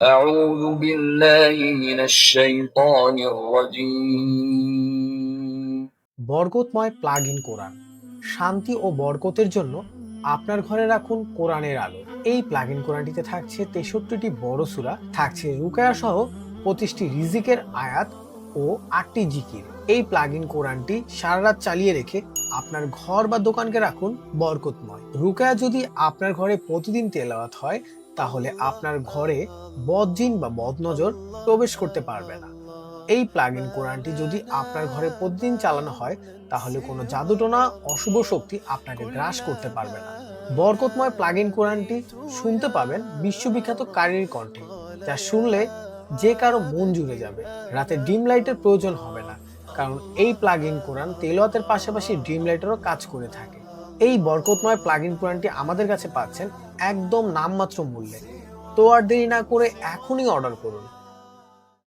أعوذ بالله من الشيطان الرجيم বরকতময় plug in কোরআন। শান্তি ও বরকতের জন্য আপনার ঘরে রাখুন কোরআনের আলো। এই প্লাগ ইন কোরআনটিতে থাকছে 63টি বড় সূরা, থাকছে রুকায়া সহ 25টি রিজিকের আয়াত ও 8টি জিকির। এই প্লাগ ইন কোরআনটি সারা রাত চালিয়ে রেখে আপনার ঘর বা দোকানকে রাখুন বরকতময়। রুকায়া যদি আপনার ঘরে প্রতিদিন তেলাওয়াত হয়, তাহলে আপনার ঘরে বদজিন বা বদনজর প্রবেশ করতে পারবে না। এই প্লাগ ইন কোরআনটি যদি আপনার ঘরে প্রতিদিন চালানো হয়, তাহলে কোনো জাদুটোনা অশুভ শক্তি আপনাকে গ্রাস করতে পারবে না। বরকতময় প্লাগ ইন কোরআনটি শুনতে পাবেন বিশ্ববিখ্যাত কারির কণ্ঠে, যা শুনলে যে কারো মন জুড়ে যাবে। রাতে ডিম লাইটের প্রয়োজন হবে না, কারণ এই প্লাগ ইন কোরআন তেলাওয়াতের পাশাপাশি ডিম লাইটেরও কাজ করে থাকে। এই বরকতময় প্লাগ ইন কোরআনটি আমাদের কাছে পাচ্ছেন একদম নামমাত্র মূল্যে। তো আর দেরি না করে এখনই অর্ডার করুন।